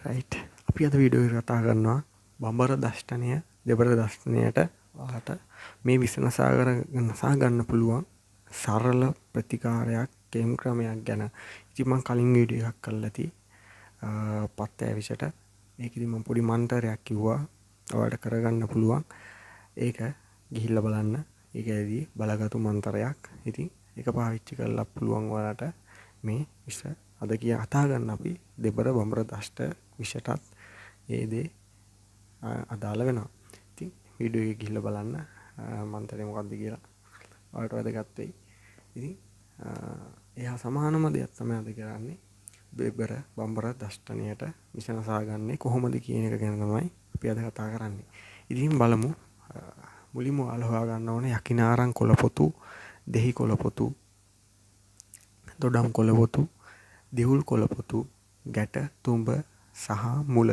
Right අපි අද video එක කතා කරනවා බඹර දෂ්ටනය දෙබර දෂ්ටනයට ඔයාලට මේ විසනසා ගන්න පුළුවන් සරල ප්‍රතිකාරයක් ගෙම් ක්‍රමයක් ගැන. ඉතින් මම කලින් වීඩියෝ එකක් කරලා ඇති පත් ඇවිසට ඒකෙදි මම පොඩි මන්තරයක් කිව්වා ඔයාලට කරගන්න පුළුවන්. ඒක ගිහිල්ලා බලන්න. ඒකෙදි බලගත්ු මන්තරයක්. ඉතින් ඒක පාවිච්චි කරලා පුළුවන් ඔයාලට මේ විස අද කතා ගන්න අපි දෙබර බඹර දෂ්ට විෂටත් ඒ දේ අදාළ වෙනවා. ඉතින් වීඩියෝ එක ගිහිල්ලා බලන්න මන්තරේ මොකක්ද කියලා ඔයාලට වැදගත් වෙයි. ඉතින් එහා සමානම දෙයක් තමයි අද කරන්නේ. දෙබර බඹර දෂ්ටනයට විසනසාගන්නේ කොහොමද කියන එක ගැන තමයි අපි අද කතා කරන්නේ. ඉතින් බලමු. මුලින්ම ඔයාලා හොයාගන්න ඕනේ යකිනාරං කොළපොතු, දෙහි කොළපොතු, දොඩම් කොළපොතු, දෙවුල් කොළපොතු, ගැට තුඹ සහ මුල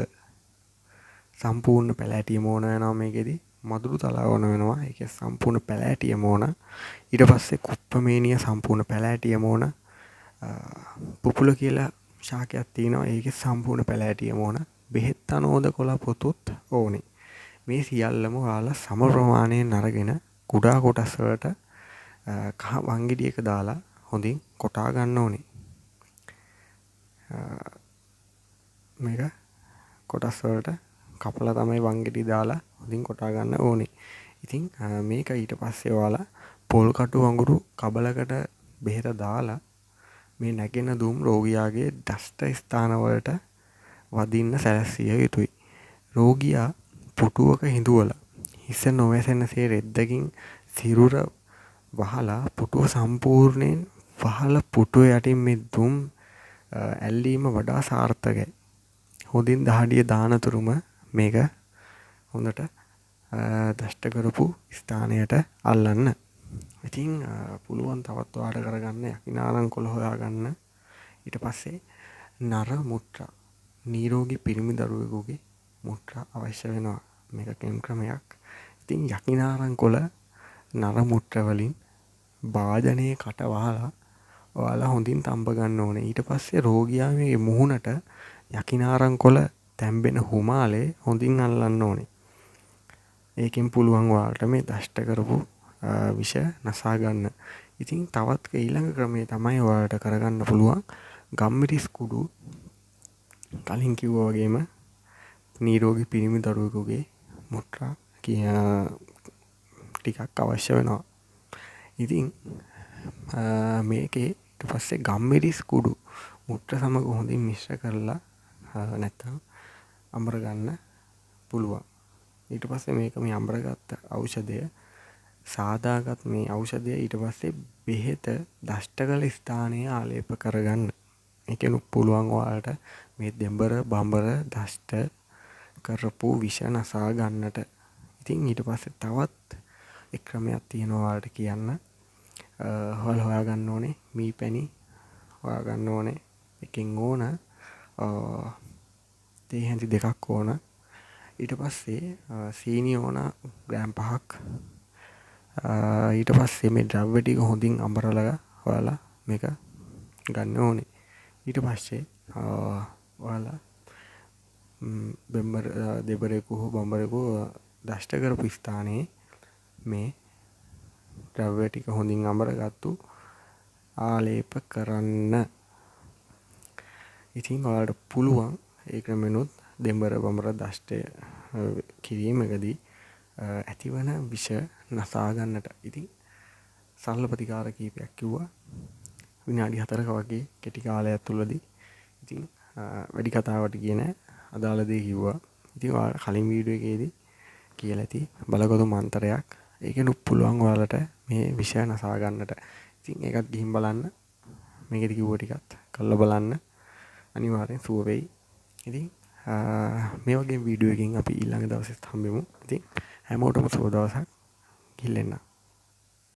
සම්පූර්ණ පැලෑටියම ඕන වෙනවා. මේකෙදි මදුරු තලා ඕන වෙනවා. ඒක සම්පූර්ණ පැලෑටියම ඕන. ඊට පස්සේ කුප්පමේනිය සම්පූර්ණ පැලෑටියම ඕන. පුපුල කියලා ශාකයක් තියෙනවා. ඒකේ සම්පූර්ණ පැලෑටියම ඕන. බෙහෙත් අනෝද කොළපොතුත් ඕනේ. මේ සියල්ලම ඔයාලා සම ප්‍රමාණයෙන් අරගෙන කුඩා කොටස් වලට කහ වංගෙඩියක දාලා හොඳින් කොටා ගන්න ඕනේ. මේක කොටස් වලට කපලා තමයි වංගෙඩි දාලා හොඳින් කොටා ගන්න ඕනේ. ඉතින් මේක ඊට පස්සේ ඔයාලා පොල් කටු අඟුරු කබලකට බෙහෙත දාලා මේ නැගෙන දුම් රෝගියාගේ දෂ්ට ස්ථාන වලට වදින්න සැලසිය යුතුයි. රෝගියා පුටුවක හිඳුවලා හිස නොවැසෙනසේ රෙද්දකින් සිරුර වහලා පුටුව සම්පූර්ණයෙන් වහලා පුටුව යටින් මේ දුම් ඇල්ලීම වඩා සාර්ථකයි. හොඳින් දහඩිය දානතුරුම මේක හොඳට දෂ්ට කරපු ස්ථානයට අල්ලන්න. ඉතින් පුළුවන් තවත් ඔයාලට කරගන්න යකිනාරං කොළ හොයාගන්න. ඊට පස්සේ නර මුත්‍රා නිරෝගී පිරිමි දරුවෙකුගේ මුත්‍රා අවශ්‍ය වෙනවා. මේක කෙම් ක්‍රමයක්. ඉතින් යකිනාරං කොළ නර මුත්‍රා වලින් භාජනයේ කට වහලා ඔයාලා හොඳින් තම්බ ගන්න ඕනේ. ඊට පස්සේ රෝගියාගේ මුහුණට යකිනාරං කොළ තැම්බෙන හුමාලේ හොඳින් අල්ලන්න ඕනේ. ඒකෙන් පුළුවන් ඔයාලට මේ දෂ්ට කරපු විෂ නසා ගන්න. ඉතින් තවත් ඊළඟ ක්‍රමය තමයි ඔයාලට කරගන්න පුළුවන් ගම්මිරිස් කුඩු. කලින් කිව්වා වගේම නිරෝගී පිරිමි දරුවෙකුගේ මුත්‍රා ටිකක් අවශ්‍ය වෙනවා. ඉතින් මේකේ ඊට පස්සේ ගම්මිරිස් කුඩු මුත්‍ර සමග හොඳින් මිශ්‍ර කරලා නැත්තම් අඹර ගන්න පුළුවන්. ඊට පස්සේ මේක මේ අඹරගත්ත ඖෂධය සාදාගත් මේ ඖෂධය ඊට පස්සේ බෙහෙත දෂ්ට කළ ස්ථානයේ ආලේප කරගන්න. ඒකෙනුත් පුළුවන් ඔයාලට මේ දෙබර බඹර දෂ්ට කරපු විෂ නසා ගන්නට. ඉතින් ඊට පස්සේ තවත් එක් ක්‍රමයක් තියෙනවා ඔයාලට කියන්න. ඔයාලා හොයාගන්න ඕනේ මී පැණි හොයාගන්න ඕනේ. එකෙන් ඕන තේ හැඳි 2ක් ඕන. ඊට පස්සේ සීනි ඕන ග්‍රෑම් 5ක්. ඊට පස්සේ මේ ද්‍රව්‍ය ටික හොඳින් අඹරලා ඔයාලා මේක ගන්න ඕනේ. ඊට පස්සේ ඔයාලා දෙබරෙකු හෝ බඹරෙකු දෂ්ට කරපු ස්ථානයේ මේ ද්‍රව්‍ය ටික හොඳින් අඹරගත්තු ආලේප කරන්න. ඉතින් ඔයාලට පුළුවන් ඒ ක්‍රමෙනුත් දෙබර බඹර දෂ්ටය කිරීමකදී ඇතිවන විෂ නසා ගන්නට. ඉතින් සරල ප්‍රතිකාර කීපයක් කිව්වා. විනාඩි 4ක වගේ කෙටි කාලයක් තුලදී. ඉතින් වැඩි කතාවට කියන අදාළ දේ කිව්වා. ඉතින් ඔයාලා කලින් වීඩියෝ එකේදී කියලා ඇති බලගොතු මන්තරයක්. ඒකෙනුත් පුළුවන් ඔයාලට මේ විෂ නසා ගන්නට. ඉතින් ඒකත් ගිහින් බලන්න. මේකෙදි කිව්ව ටිකත් කරලා බලන්න. අනිවාර්යෙන් සුව වෙයි. ඉතින් මේ වගේ වීඩියෝ එකකින් අපි ඊළඟ දවසෙත් හම්බෙමු. ඉතින් හැමෝටම සුබ දවසක්. ගිහින් එන්න.